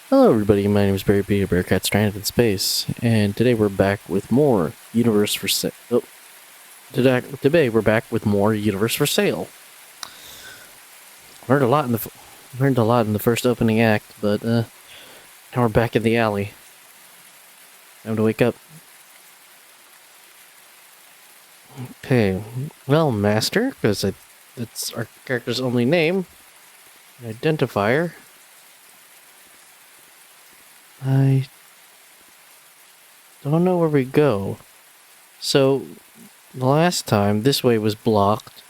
Hello everybody, my name is Barry B, a Bearcat stranded in space, and today we're back with more Universe for Sale. Today we're back with more Universe for Sale. Learned a lot in the first opening act, but now we're back in the alley. Time to wake up. Okay, well, Master, because that's our character's only name, identifier. I don't know where we go. So, the last time, this way was blocked,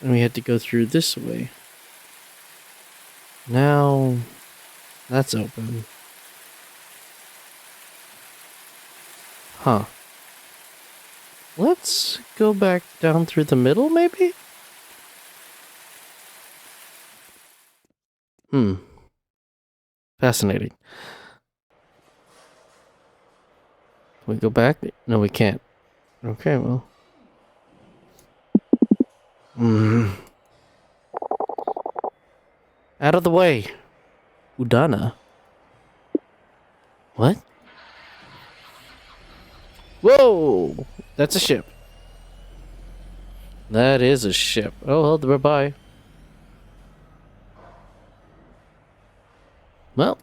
and we had to go through this way. Now, that's open. Huh. Let's go back down through the middle, maybe? Fascinating. Can we go back? No, we can't. Okay, well. Out of the way. Udana. What? Whoa! That's a ship. That is a ship. Oh, well, bye-bye. Well.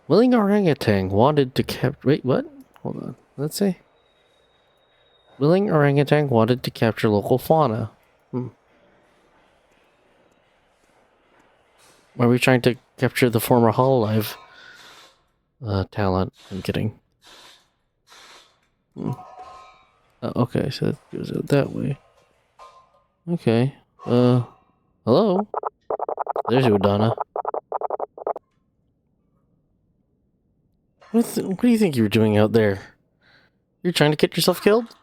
Willing orangutan wanted to capture... Wait, what? Hold on. Let's see. Willing orangutan wanted to capture local fauna. Are we trying to capture the former Hololive talent? I'm kidding. Okay, so it goes out that way. Okay. Hello? There's Udana. What do you think you were doing out there? You're trying to get yourself killed?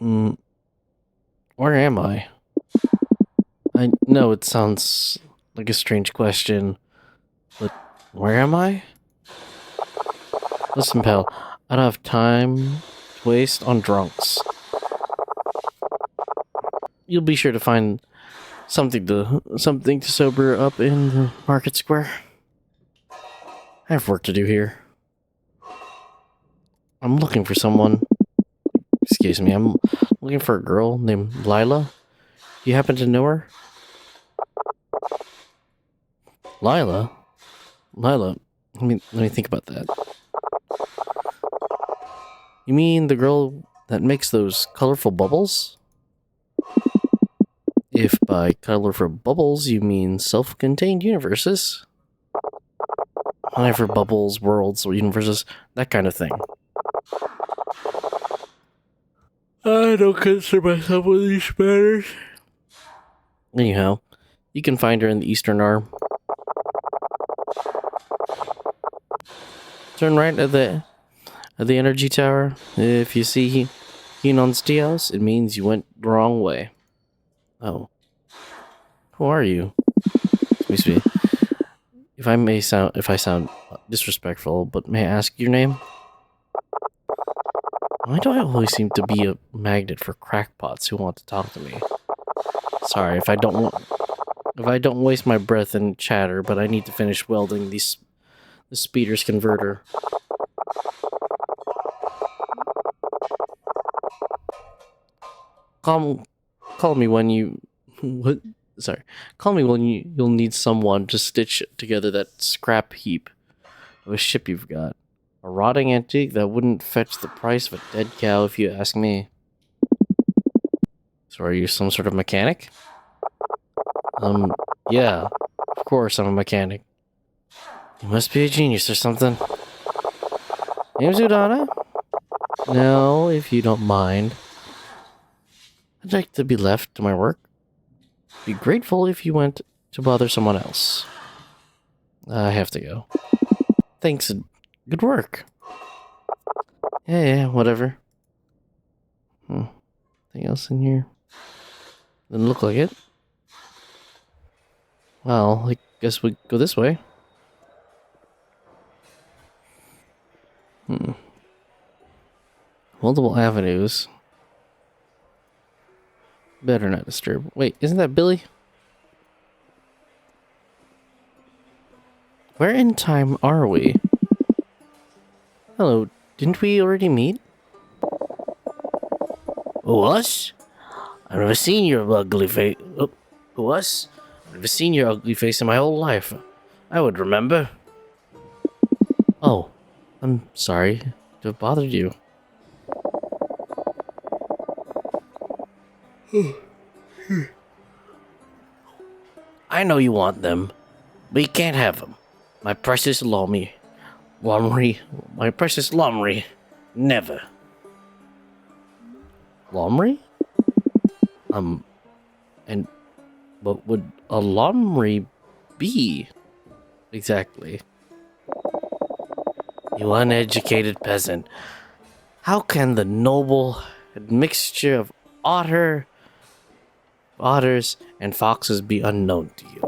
Where am I? I know it sounds like a strange question, but where am I? Listen, pal, I don't have time to waste on drunks. You'll be sure to find something to sober up in the market square. I have work to do here. I'm looking for someone. Excuse me, I'm looking for a girl named Lila. Do you happen to know her? Lila? Lila? Let me think about that. You mean the girl that makes those colorful bubbles? If by colorful bubbles you mean self-contained universes. Whatever bubbles, worlds, or universes, that kind of thing. I don't concern myself with these matters. Anyhow, you can find her in the eastern arm. Turn right at the energy tower. If you see Hinon's tea house, it means you went the wrong way. Oh. Who are you? Excuse me. If I sound disrespectful, but may I ask your name? Why do I always seem to be a magnet for crackpots who want to talk to me? Sorry if I don't waste my breath in chatter, but I need to finish welding the speeder's converter. Call me when you what? Sorry. Call me when you'll need someone to stitch together that scrap heap of a ship you've got. A rotting antique that wouldn't fetch the price of a dead cow if you ask me. So are you some sort of mechanic? Yeah. Of course I'm a mechanic. You must be a genius or something. Name's Udana? No, if you don't mind. I'd like to be left to my work. Be grateful if you went to bother someone else. I have to go. Thanks and good work. Yeah, whatever. Anything else in here? Doesn't look like it. Well, I guess we go this way. Multiple avenues. Better not disturb. Wait, isn't that Billy? Where in time are we? Hello, didn't we already meet? Us? I've never seen your ugly face. Us? I've never seen your ugly face in my whole life. I would remember. Oh, I'm sorry to have bothered you. I know you want them, but you can't have them. My precious Lomry. My precious Lomry. Never. Lomri? And what would a Lomri be? Exactly. You uneducated peasant. How can the noble mixture of otters, and foxes be unknown to you?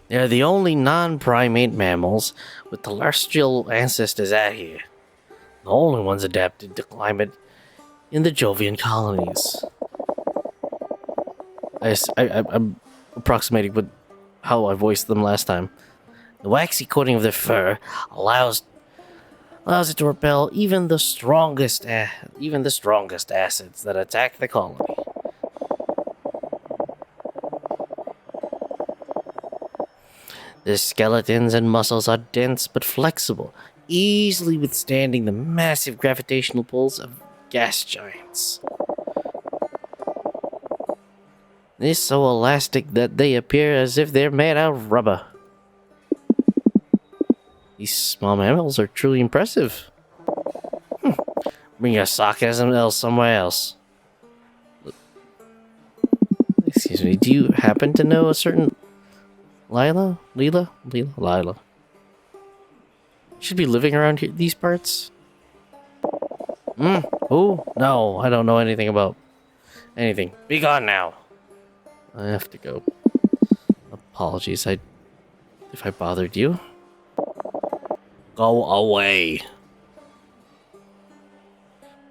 They are the only non-primate mammals with terrestrial ancestors out here. The only ones adapted to climate in the Jovian colonies. I'm approximating with how I voiced them last time. The waxy coating of their fur allows it to repel even the strongest acids that attack the colony. Their skeletons and muscles are dense but flexible, easily withstanding the massive gravitational pulls of gas giants. They're so elastic that they appear as if they're made out of rubber. These small mammals are truly impressive. Bring your sarcasm else somewhere else. Excuse me, do you happen to know a certain Lila? Should be living around here, these parts? Who? No, I don't know anything about anything. Be gone now. I have to go. Apologies, if I bothered you. Go away.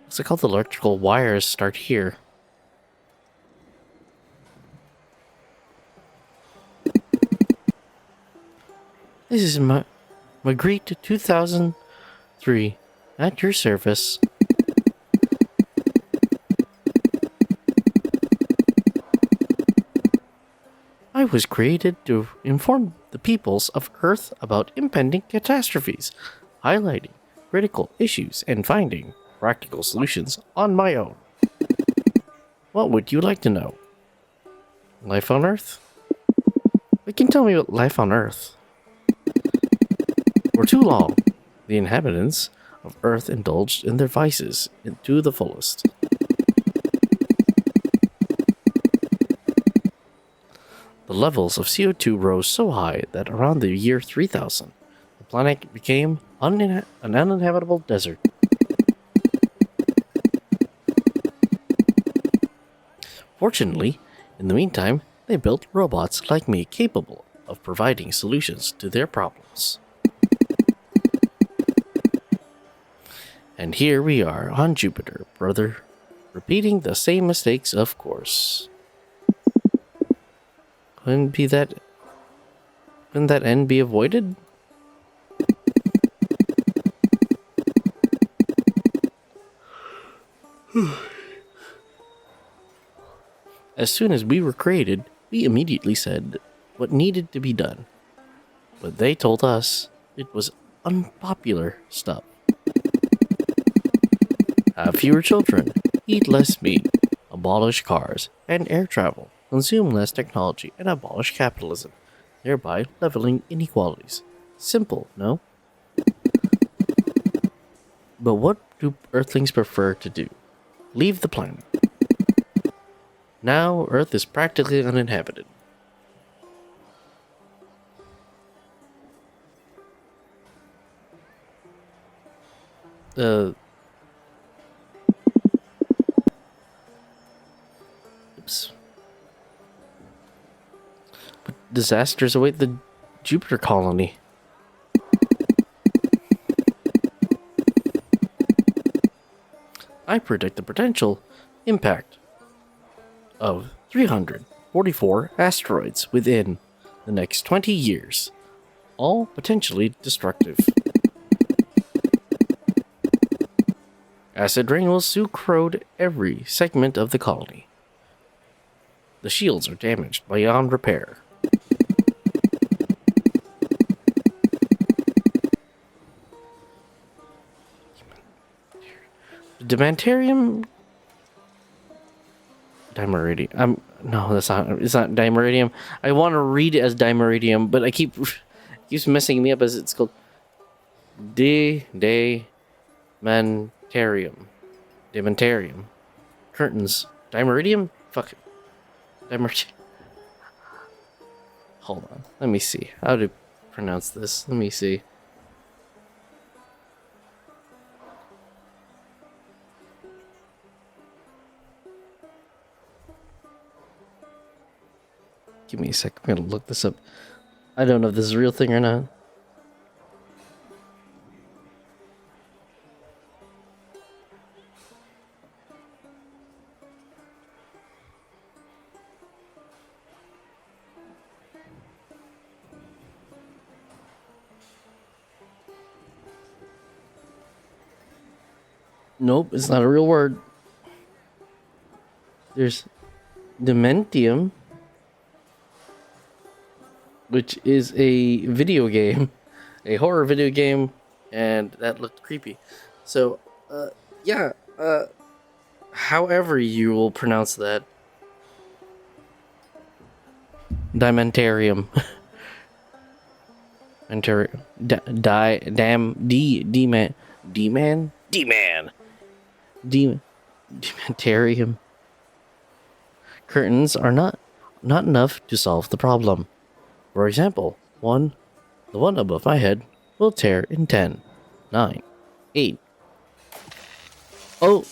Looks like all the electrical wires start here. This is Magritte 2003 at your service. I was created to inform the peoples of Earth about impending catastrophes, highlighting critical issues and finding practical solutions on my own. What would you like to know? Life on Earth? What can tell me about life on Earth? For too long, the inhabitants of Earth indulged in their vices to the fullest. The levels of CO2 rose so high that around the year 3000, the planet became an uninhabitable desert. Fortunately, in the meantime, they built robots like me capable of providing solutions to their problems. And here we are on Jupiter, brother, repeating the same mistakes, of course. Couldn't that end be avoided? As soon as we were created, we immediately said what needed to be done. But they told us it was unpopular stuff. Have fewer children, eat less meat, abolish cars and air travel, consume less technology, and abolish capitalism, thereby leveling inequalities. Simple, no? But what do Earthlings prefer to do? Leave the planet. Now, Earth is practically uninhabited. Oops. But disasters await the Jupiter colony. I predict the potential impact of 300 44 asteroids within the next 20 years, all potentially destructive. Acid rain will soon corrode every segment of the colony. The shields are damaged beyond repair. The Dimantarium... Dimeridium. No, that's not. It's not Dimeridium. I want to read it as Dimeridium, but it keeps messing me up as it's called Dimantarium. Dimantarium. Curtains. Dimeridium? Fuck it. Dimeridium. Hold on. Let me see. How to pronounce this? Let me see. Give me a sec. I'm gonna look this up. I don't know if this is a real thing or not. Nope, it's not a real word. There's Dementium, which is a video game, a horror video game, and that looked creepy. So, yeah, however you will pronounce that. Dimentarium. Dementarium. Curtains are not enough to solve the problem. For example, the one above my head will tear in 10, 9, 8. Oh!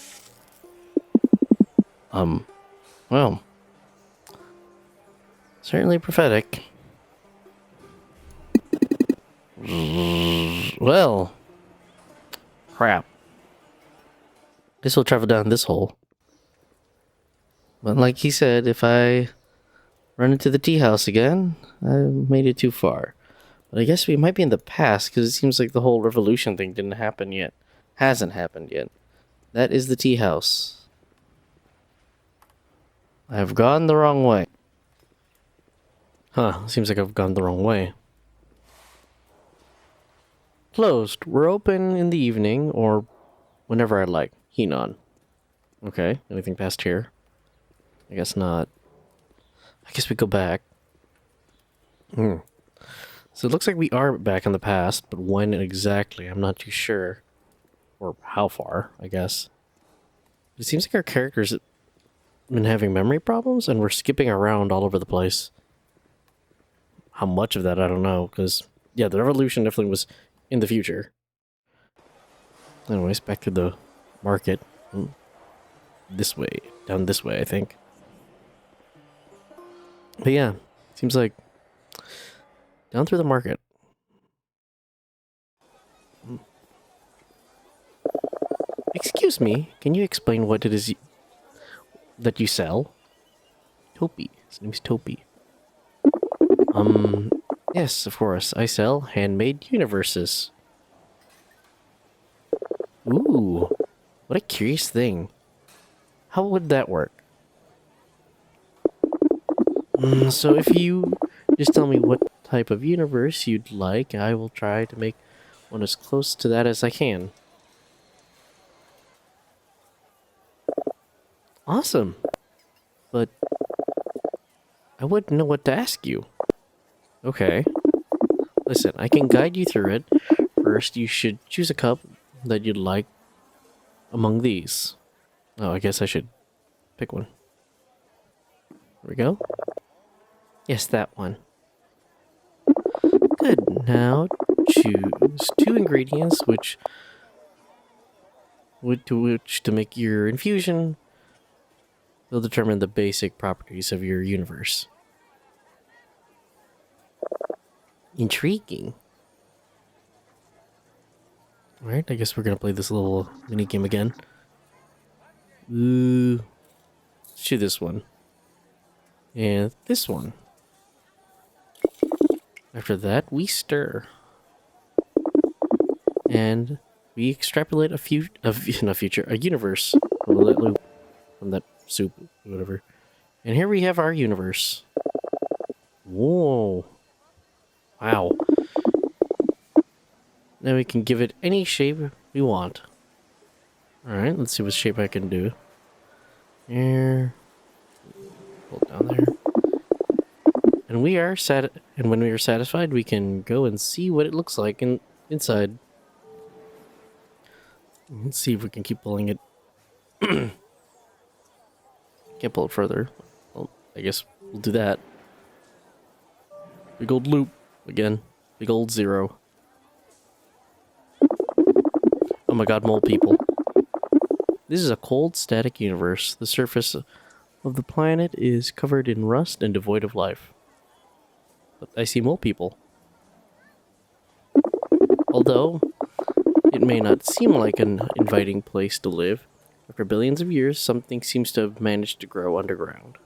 Well. Certainly prophetic. Well. Crap. Guess we'll travel down this hole. But like he said, if I run into the tea house again, I made it too far. But I guess we might be in the past, because it seems like the whole revolution thing didn't happen yet. Hasn't happened yet. That is the tea house. I've gone the wrong way. Huh, seems like I've gone the wrong way. Closed. We're open in the evening, or whenever I like. Henon. Okay, anything past here? I guess not. I guess we go back. So it looks like we are back in the past, but when exactly, I'm not too sure. Or how far, I guess. It seems like our characters have been having memory problems, and we're skipping around all over the place. How much of that, I don't know, because, yeah, the revolution definitely was in the future. Anyways, back to the market. This way. Down this way, I think. But yeah, seems like down through the market. Excuse me, can you explain what it is that you sell? Topi. His name's Topi. Yes, of course. I sell handmade universes. Ooh, what a curious thing. How would that work? So if you just tell me what type of universe you'd like, I will try to make one as close to that as I can. Awesome. But I wouldn't know what to ask you. Okay. Listen, I can guide you through it. First, you should choose a cup that you'd like among these. Oh, I guess I should pick one. There we go. Yes, that one. Good. Now choose 2 ingredients which to make your infusion. They'll determine the basic properties of your universe. Intriguing. Alright, I guess we're gonna play this little mini game again. Ooh. Let's do this one. And this one. After that, we stir. And we extrapolate a universe from that loop, from that soup, whatever. And here we have our universe. Whoa. Wow. Now we can give it any shape we want. Alright, let's see what shape I can do. Here. Hold down there. And when we are satisfied, we can go and see what it looks like inside. Let's see if we can keep pulling it. Can't pull it further. Well, I guess we'll do that. Big old loop again. Big old 0. Oh my god, mole people. This is a cold, static universe. The surface of the planet is covered in rust and devoid of life. But I see mole people. Although it may not seem like an inviting place to live, after billions of years, something seems to have managed to grow underground.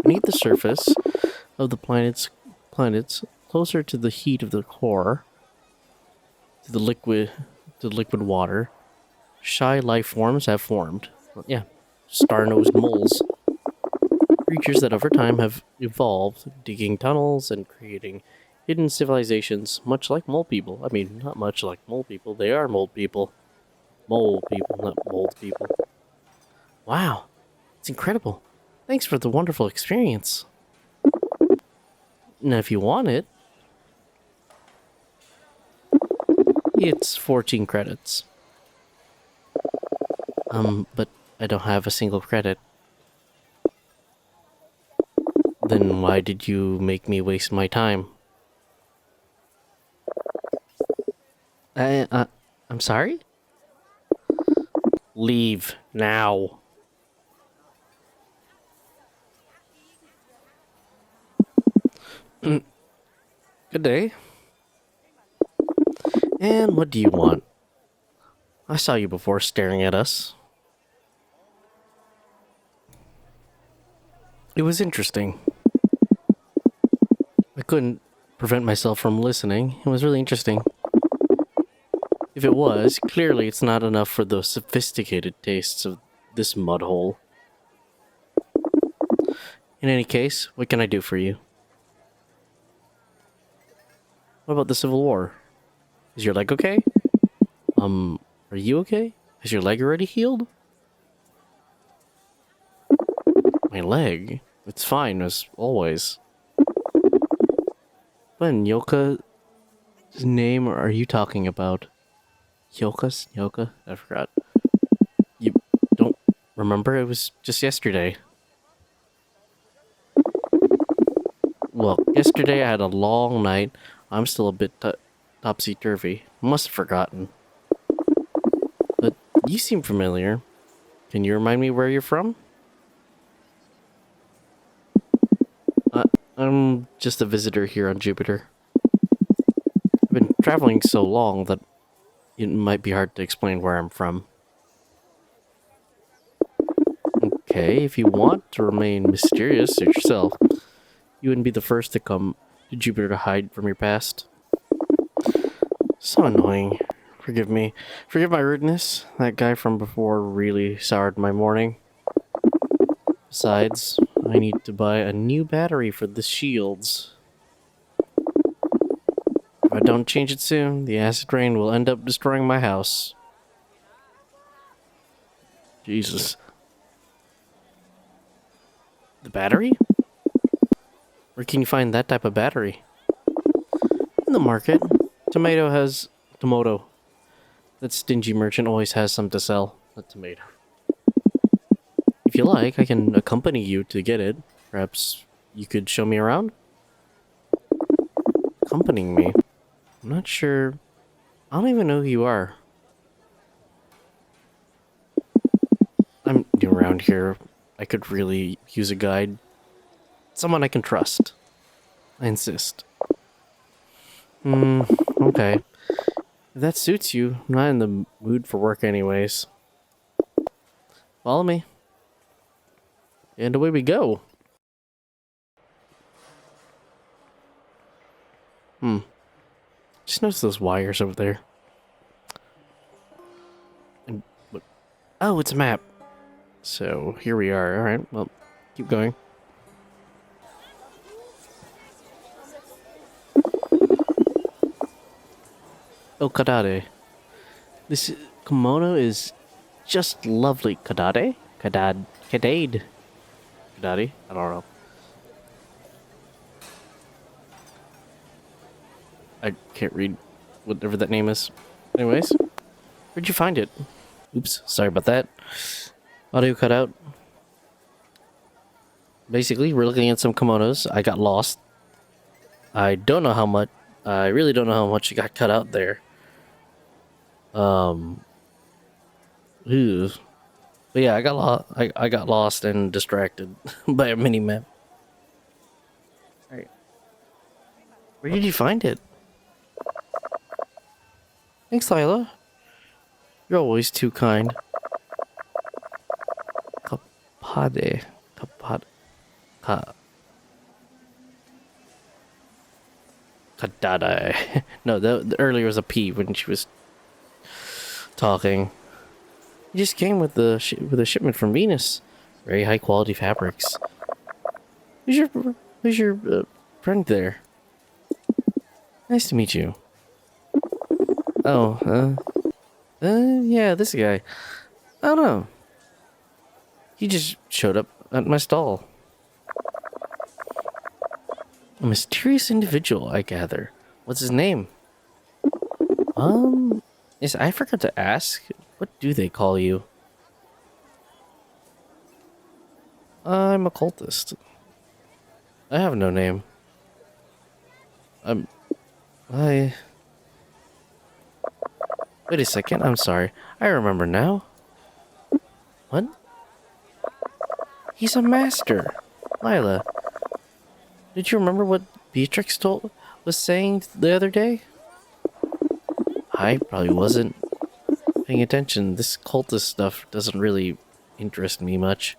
Beneath the surface of the planets, closer to the heat of the core, to the liquid water, shy life forms have formed. Well, yeah, star-nosed moles. Creatures that over time have evolved, digging tunnels and creating hidden civilizations, much like mole people. I mean, not much like mole people. They are mole people. Mole people, not mold people. Wow, it's incredible. Thanks for the wonderful experience. Now, if you want it, it's 14 credits. But I don't have a single credit. Then why did you make me waste my time? I'm sorry? Leave now. Good day. And what do you want? I saw you before staring at us. It was interesting. I couldn't prevent myself from listening. It was really interesting. If it was, clearly it's not enough for the sophisticated tastes of this mudhole. In any case, what can I do for you? What about the Civil War? Is your leg okay? Are you okay? Has your leg already healed? My leg? It's fine, as always. When Yoka's name are you talking about? Yoka? I forgot. You don't remember? It was just yesterday. Well, yesterday I had a long night. I'm still a bit topsy-turvy. Must have forgotten. But you seem familiar. Can you remind me where you're from? I'm just a visitor here on Jupiter. I've been traveling so long that it might be hard to explain where I'm from. Okay, if you want to remain mysterious, suit yourself. You wouldn't be the first to come to Jupiter to hide from your past. So annoying. Forgive me. Forgive my rudeness. That guy from before really soured my morning. Besides, I need to buy a new battery for the shields. If I don't change it soon, the acid rain will end up destroying my house. Jesus. The battery? Where can you find that type of battery? In the market. Tomato. That stingy merchant always has some to sell. A tomato. If you like, I can accompany you to get it. Perhaps you could show me around? Accompanying me? I'm not sure. I don't even know who you are. I'm new around here. I could really use a guide. Someone I can trust. I insist. Okay. If that suits you, I'm not in the mood for work anyways. Follow me. And away we go. Just notice those wires over there. And what? Oh, it's a map. So here we are. All right. Well, keep going. Oh, Kadade. This kimono is just lovely. Kadade? Kadade? Kadade? I don't know. I can't read whatever that name is. Anyways, where'd you find it? Oops, sorry about that. Audio cut out. Basically, we're looking at some kimonos. I got lost. I don't know how much. I really don't know how much got cut out there. Ew. But yeah, I got lost. I got lost and distracted by a mini map. Alright. Where did you find it? Thanks, Lila. You're always too kind. Kapade. Kadada. No, the earlier was a P when she was talking. You just came with with a shipment from Venus. Very high quality fabrics. Who's your friend there? Nice to meet you. Oh, yeah, this guy. I don't know. He just showed up at my stall. A mysterious individual, I gather. What's his name? Yes, I forgot to ask. What do they call you? I'm a cultist. I have no name. I... Wait a second, I'm sorry. I remember now. What? He's a master. Lila, did you remember what Beatrix was saying the other day? I probably wasn't paying attention. This cultist stuff doesn't really interest me much.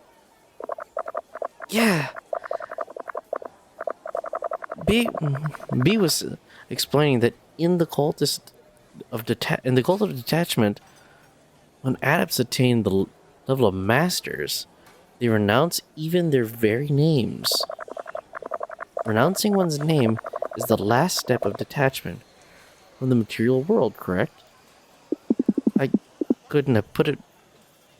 Yeah. B was explaining that in the cult of detachment, when adepts attain the level of masters, they renounce even their very names. Renouncing one's name is the last step of detachment from the material world, correct? I couldn't have put it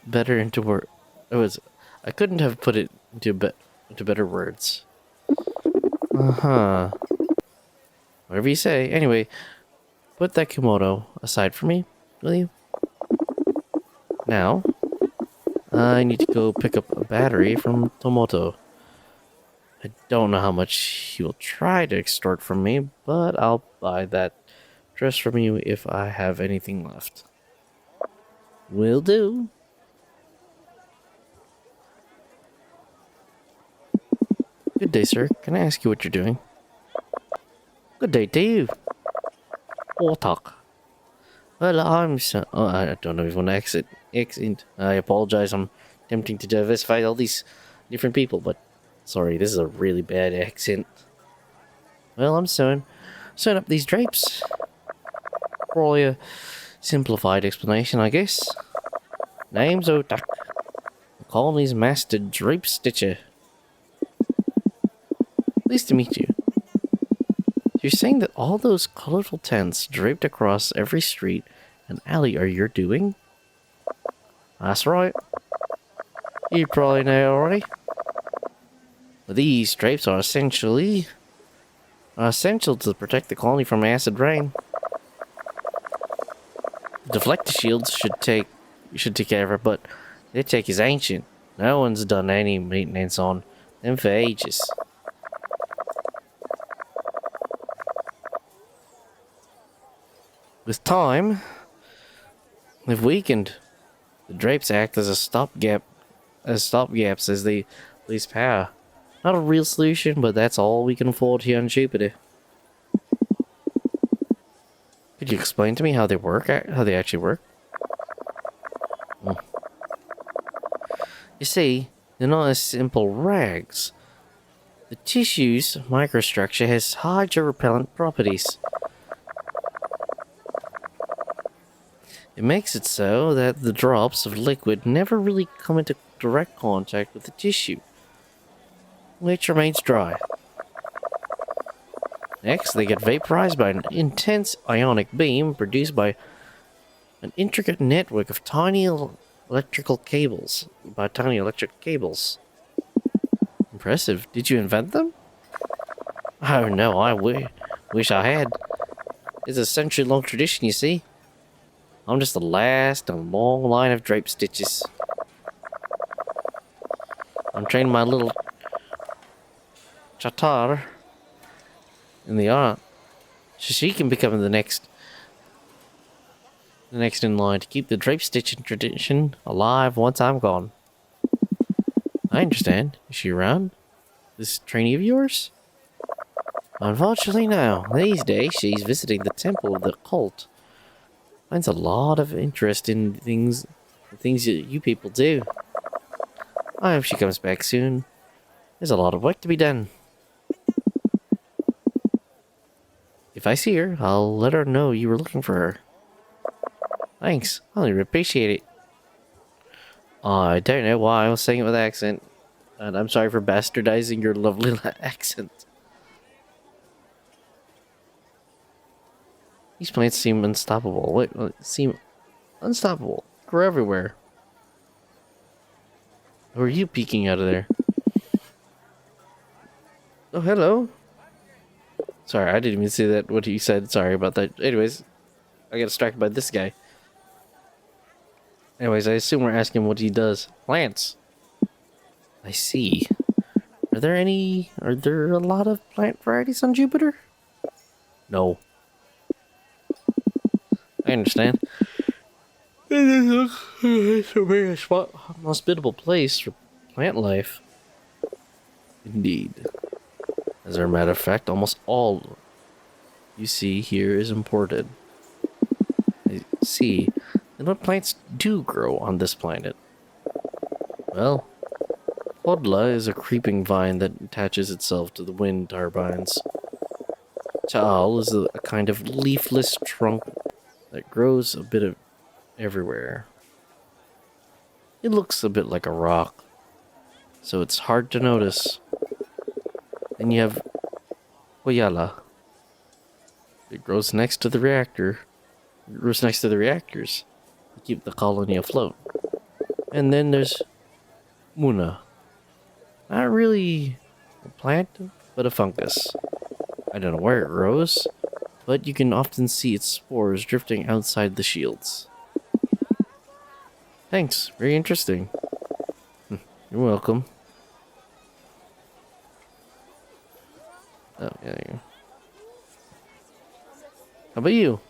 better into word. I couldn't have put it into better words. Uh-huh. Whatever you say. Anyway, put that kimono aside for me, will you? Now, I need to go pick up a battery from Tomoto. I don't know how much he will try to extort from me, but I'll buy that dress from you if I have anything left. Will do. Good day, sir. Can I ask you what you're doing? Good day to you. We'll talk. Well, oh, I don't know if I want to accent. I apologize. I'm attempting to diversify all these different people, but sorry, this is a really bad accent. Well, I'm sewing up these drapes. Probably a simplified explanation, I guess. Name's Otak. The colony's master drape stitcher. Pleased to meet you. You're saying that all those colorful tents draped across every street and alley are your doing? That's right. You probably know already. These drapes are essential to protect the colony from acid rain. Deflector shields should take care of it, but their tech is ancient. No one's done any maintenance on them for ages. With time, they've weakened. The drapes act as stopgaps as they lose power. Not a real solution, but that's all we can afford here on Jupiter. Could you explain to me how they work? How they actually work? You see, They're not as simple rags. The tissue's microstructure has hydro-repellent properties. It makes it so that the drops of liquid never really come into direct contact with the tissue, which remains dry. Next, they get vaporized by an intense ionic beam produced by an intricate network of electrical cables. Impressive. Did you invent them? Oh no, wish I had. It's a century-long tradition, you see. I'm just the last in a long line of drape stitches. I'm training my little chatar in the art, so she can become the next in line to keep the drape stitching tradition alive once I'm gone. I understand. Is she around? This trainee of yours? Unfortunately, no. These days, she's visiting the temple of the cult. Finds a lot of interest in the things that you people do. I hope she comes back soon. There's a lot of work to be done. If I see her, I'll let her know you were looking for her. Thanks. I really appreciate it. I don't know why I was saying it with accent. And I'm sorry for bastardizing your lovely accent. These plants seem unstoppable. Seem unstoppable. Grow everywhere. Who are you peeking out of there? Oh, hello. Sorry, I didn't even see that, what he said. Sorry about that. Anyways, I got distracted by this guy. Anyways, I assume we're asking what he does. Plants. I see. Are there a lot of plant varieties on Jupiter? No. I understand. It's a very hospitable place for plant life. Indeed. As a matter of fact, almost all you see here is imported. I see. And what plants do grow on this planet? Well, Podla is a creeping vine that attaches itself to the wind turbines. Taal is a kind of leafless trunk that grows a bit of everywhere. It looks a bit like a rock, so it's hard to notice. Then you have Oyala. It grows next to the reactor. It grows next to the reactors to keep the colony afloat. And then there's Muna. Not really a plant, but a fungus. I don't know where it grows, but you can often see its spores drifting outside the shields. Thanks, very interesting. You're welcome. Oh, yeah, there you go. How about you?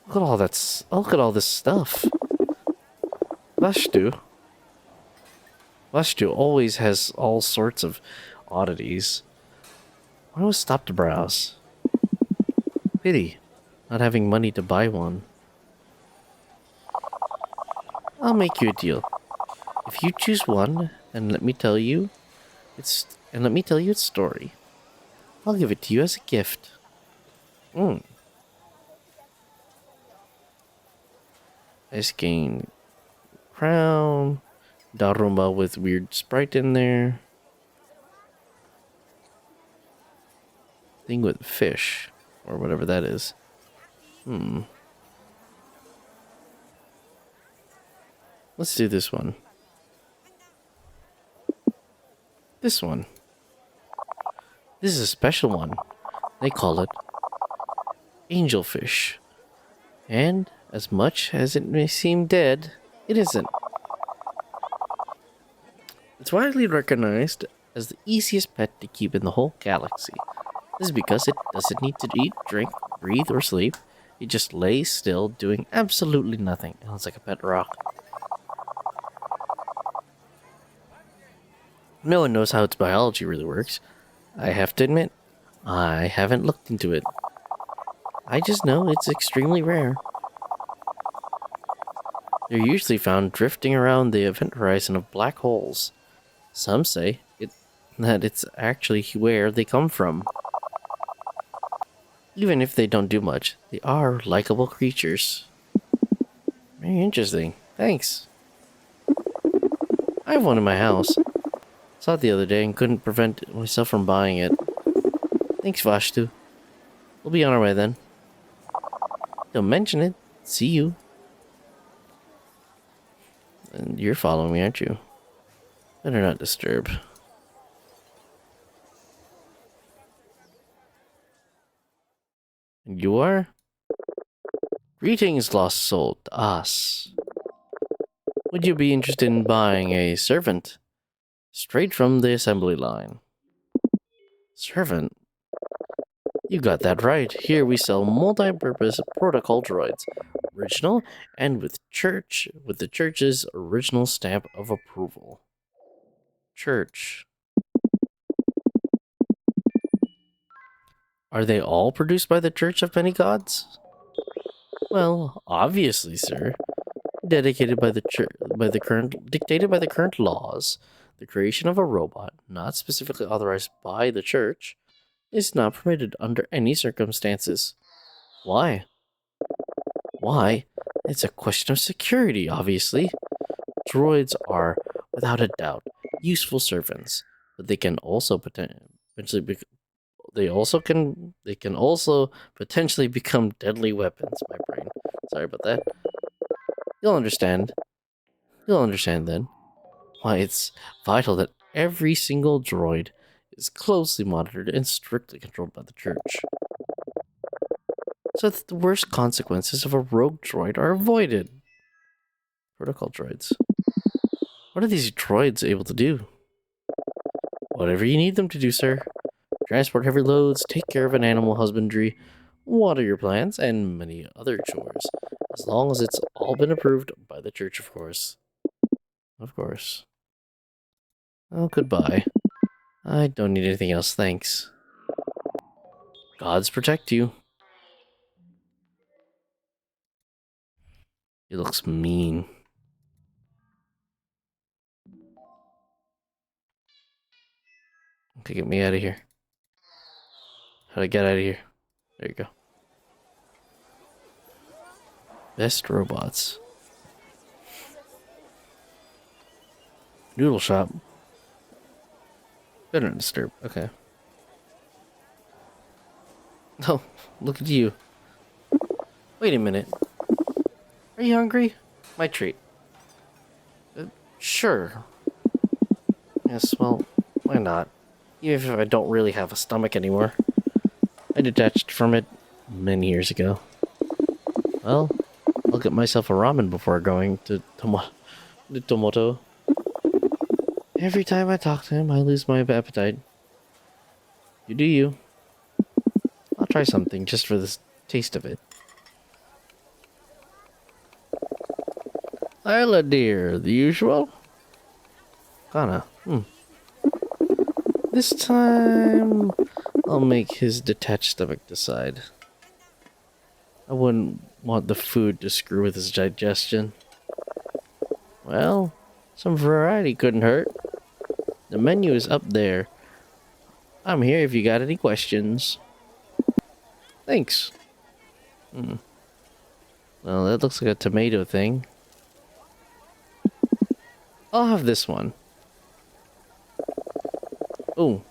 Look at all that. Look at all this stuff. Vashtu always has all sorts of oddities. I always stop to browse. Pity, not having money to buy one. I'll make you a deal. If you choose one and let me tell you its story, I'll give it to you as a gift. Escaine crown, Daruma with weird sprite in there. Thing with fish, or whatever that is. Let's do this one. This one. This is a special one. They call it angelfish. And as much as it may seem dead, it isn't. It's widely recognized as the easiest pet to keep in the whole galaxy. This is because it doesn't need to eat, drink, breathe, or sleep. It just lays still, doing absolutely nothing. It looks like a pet rock. No one knows how its biology really works. I have to admit, I haven't looked into it. I just know it's extremely rare. They're usually found drifting around the event horizon of black holes. Some say that it's actually where they come from. Even if they don't do much, they are likable creatures. Very interesting. Thanks. I have one in my house. Saw it the other day and couldn't prevent myself from buying it. Thanks, Vashtu. We'll be on our way then. Don't mention it. See you. And you're following me, aren't you? Better not disturb. And you are? Greetings, lost soul, to us. Would you be interested in buying a servant? Straight from the assembly line. Servant? You got that right. Here we sell multi-purpose protocol droids. Original and with the church's original stamp of approval. Church. Are they all produced by the Church of Many Gods? Well, obviously, sir. Dedicated by the dictated by the current laws, the creation of a robot not specifically authorized by the Church is not permitted under any circumstances. Why? Why? It's a question of security, obviously. Droids are, without a doubt, useful servants, but they can also potentially they can also potentially become deadly weapons. My brain. Sorry about that. You'll understand. You'll understand then why it's vital that every single droid is closely monitored and strictly controlled by the Church, so that the worst consequences of a rogue droid are avoided. Protocol droids. What are these droids able to do? Whatever you need them to do, sir. Transport heavy loads, take care of an animal husbandry, water your plants, and many other chores. As long as it's all been approved by the Church, of course. Of course. Oh, goodbye. I don't need anything else, thanks. Gods protect you. He looks mean. Okay, get me out of here. How do I get out of here? There you go. Best robots. Noodle shop. Better not disturb. Okay. Oh, look at you. Wait a minute. Are you hungry? My treat. Sure. Yes, well, why not? Even if I don't really have a stomach anymore. I detached from it many years ago. Well, I'll get myself a ramen before going to Tomoto. Every time I talk to him, I lose my appetite. You do you. I'll try something just for the taste of it. Isla dear, the usual? Kana. This time, I'll make his detached stomach decide. I wouldn't want the food to screw with his digestion. Well, some variety couldn't hurt. The menu is up there. I'm here if you got any questions. Thanks. Well, that looks like a tomato thing. I'll have this one. Oh.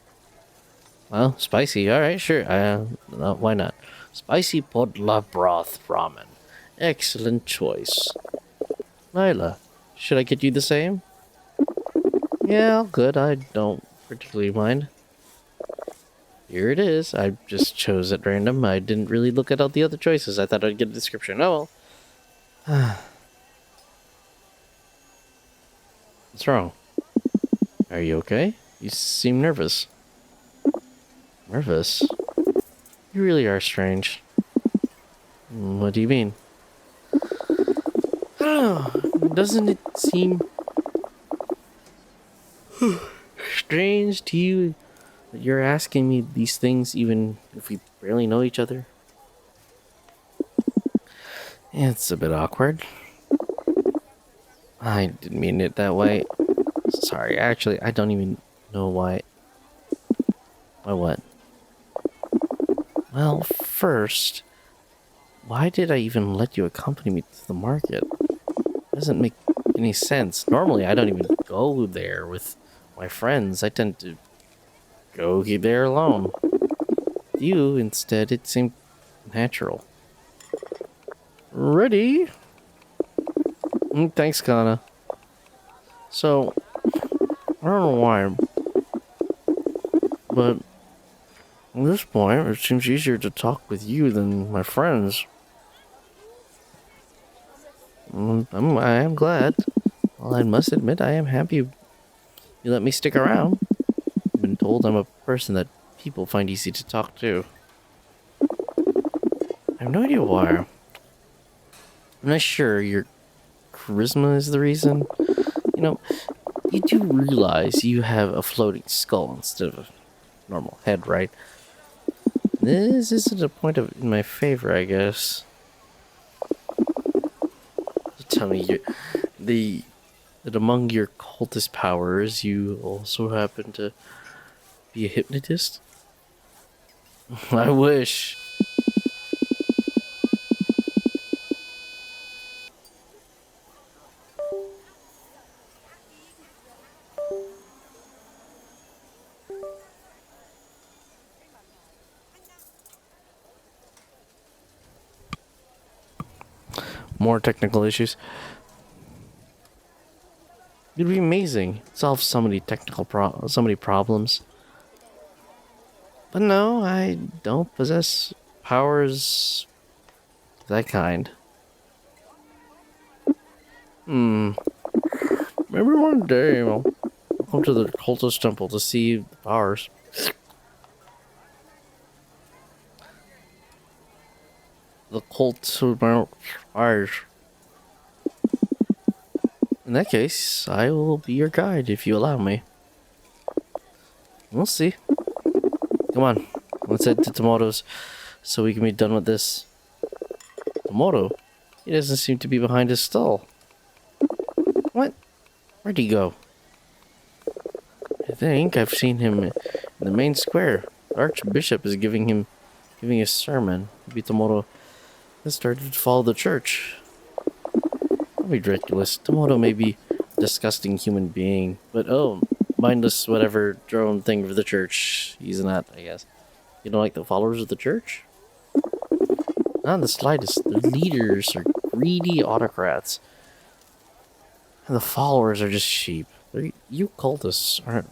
Well, spicy. Alright, sure. No, why not? Spicy podla broth ramen. Excellent choice. Lila, should I get you the same? Yeah, good. I don't particularly mind. Here it is. I just chose at random. I didn't really look at all the other choices. I thought I'd get a description. Oh well. What's wrong? Are you okay? You seem nervous. Nervous? You really are strange. What do you mean? I don't know. Doesn't it seem strange to you that you're asking me these things even if we barely know each other? It's a bit awkward. I didn't mean it that way. Sorry, actually, I don't even know why. Why what? Well, first, why did I even let you accompany me to the market? Doesn't make any sense. Normally, I don't even go there with my friends. I tend to go there alone. With you, instead, it seemed natural. Ready? Thanks, Kana. So, I don't know why, but at this point, it seems easier to talk with you than my friends. I am glad. Well, I must admit, I am happy you let me stick around. I've been told I'm a person that people find easy to talk to. I have no idea why. I'm not sure your charisma is the reason. You know, you do realize you have a floating skull instead of a normal head, right? This isn't a point of in my favor, I guess. Tell me, that among your cultist powers, you also happen to be a hypnotist? I wish. More technical issues. It'd be amazing. Solve so many so many problems. But no, I don't possess powers of that kind. Maybe one day I'll come to the cultist temple to see the powers. The cult powers. In that case, I will be your guide if you allow me. We'll see. Come on, let's head to Tomoto's so we can be done with this. Tomoto? He doesn't seem to be behind his stall. What? Where'd he go? I think I've seen him in the main square. The Archbishop is giving his sermon. Maybe Tomoto has started to follow the church. That'd be ridiculous. Tomoto may be a disgusting human being, but oh, mindless whatever drone thing for the church. He's not, I guess. You don't like the followers of the church? Not in the slightest. The leaders are greedy autocrats. And the followers are just sheep. You cultists are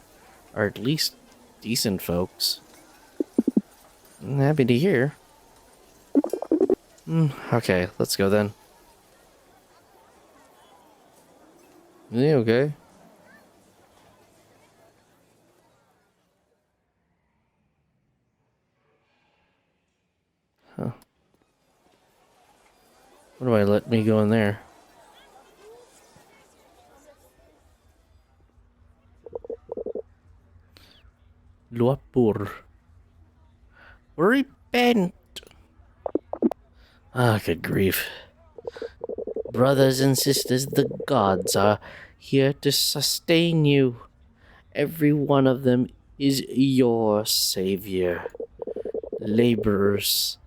at least decent folks. I'm happy to hear. Okay, let's go then. Is he okay? Huh. What do I let me go in there? Luapur. Repent! Ah, good grief. Brothers and sisters, the gods are here to sustain you. Every one of them is your savior. Labrus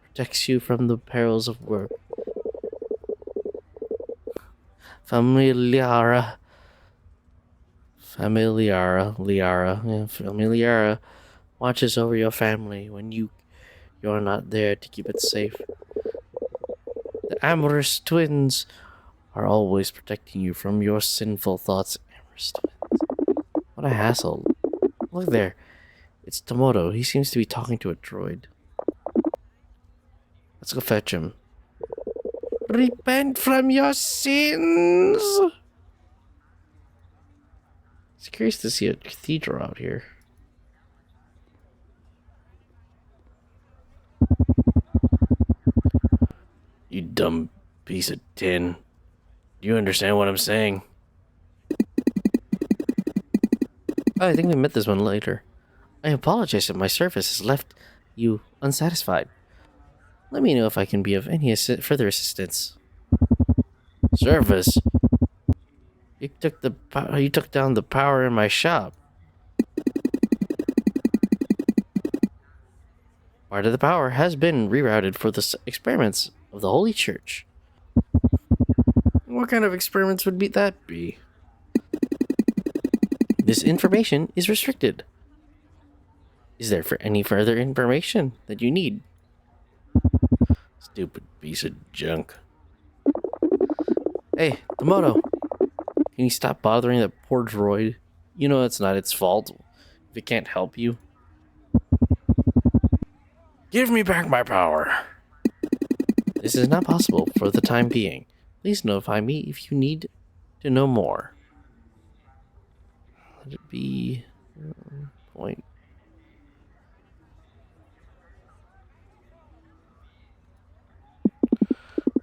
protects you from the perils of work. Familiara watches over your family when you're not there to keep it safe. The amorous twins are always protecting you from your sinful thoughts. Amorous twins. What a hassle. Look there. It's Tomoto. He seems to be talking to a droid. Let's go fetch him. Repent from your sins! It's curious to see a cathedral out here. You dumb piece of tin. Do you understand what I'm saying? Oh, I think we met this one later. I apologize if my service has left you unsatisfied. Let me know if I can be of any further assistance. Service? You took down the power in my shop. Part of the power has been rerouted for the experiments of the Holy Church. What kind of experiments would that be? This information is restricted. Is there for any further information that you need? Stupid piece of junk. Hey, Tomoto, can you stop bothering that poor droid? You know it's not its fault if it can't help you. Give me back my power. This is not possible for the time being. Please notify me if you need to know more. Let it be point.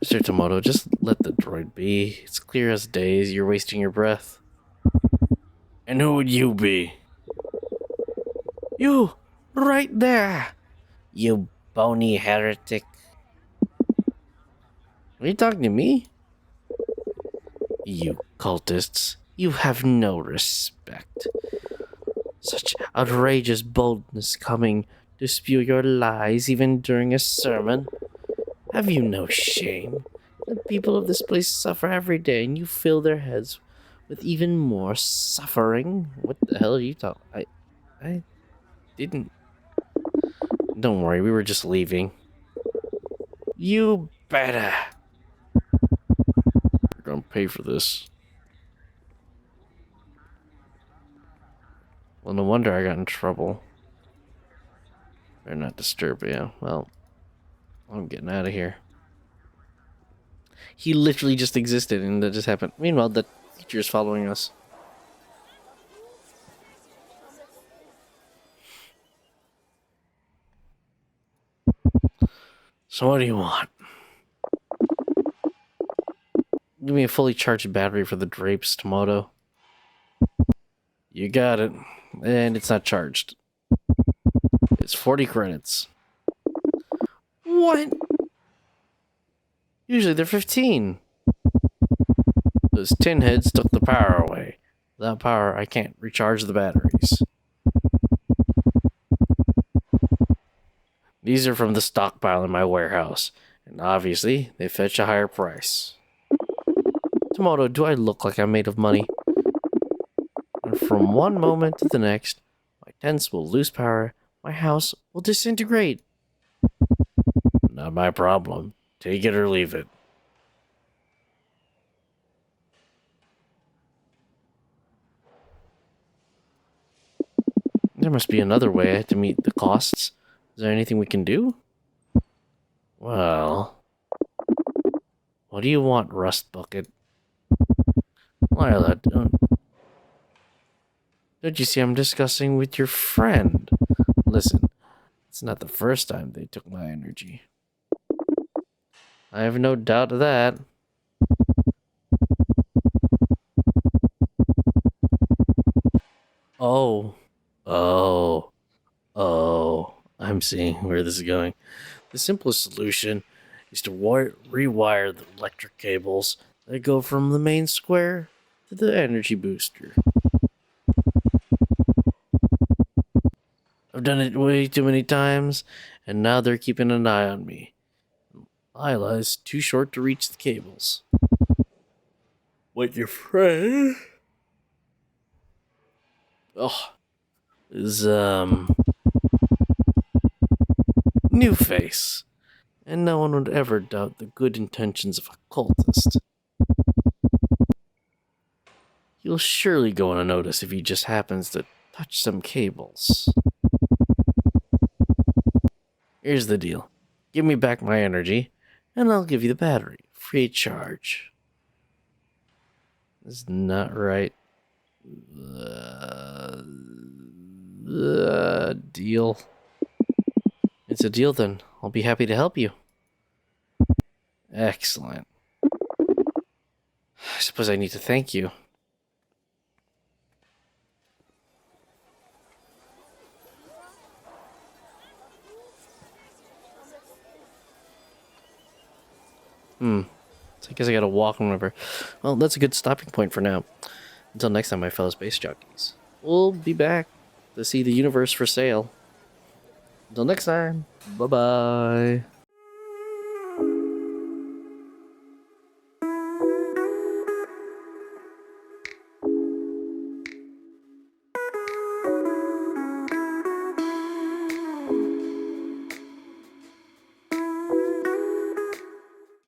Mr. Tomoto, just let the droid be. It's clear as day. You're wasting your breath. And who would you be? You! Right there! You bony heretic. Are you talking to me? You cultists, you have no respect. Such outrageous boldness coming to spew your lies even during a sermon. Have you no shame? The people of this place suffer every day, and you fill their heads with even more suffering. What the hell are you talking? I didn't. Don't worry, we were just leaving. You better. You're gonna pay for this. Well, no wonder I got in trouble. Better not disturb you. Well, I'm getting out of here. He literally just existed and that just happened. Meanwhile, the teacher's following us. So what do you want? Give me a fully charged battery for the drapes, Tomoto. You got it. And it's not charged. It's 40 credits. What? Usually they're 15. Those tin heads took the power away. Without power, I can't recharge the batteries. These are from the stockpile in my warehouse, and obviously, they fetch a higher price. Tomoto, do I look like I'm made of money? And from one moment to the next, my tents will lose power, my house will disintegrate. Not my problem. Take it or leave it. There must be another way to meet the costs. Is there anything we can do? Well, what do you want, Rust Bucket? Lila, don't you see I'm discussing with your friend? Listen, it's not the first time they took my energy. I have no doubt of that. Oh. Oh. Oh. I'm seeing where this is going. The simplest solution is to rewire the electric cables that go from the main square to the energy booster. I've done it way too many times, and now they're keeping an eye on me. Lila is too short to reach the cables. What your friend? Oh, is new face, and no one would ever doubt the good intentions of a cultist. You'll surely go unnoticed if he just happens to touch some cables. Here's the deal. Give me back my energy, and I'll give you the battery, free of charge. That's not right. Deal. It's a deal then. I'll be happy to help you. Excellent. I suppose I need to thank you. So I guess I gotta walk them over. Well, that's a good stopping point for now. Until next time, my fellow space jockeys. We'll be back to see the universe for sale. Until next time, bye-bye.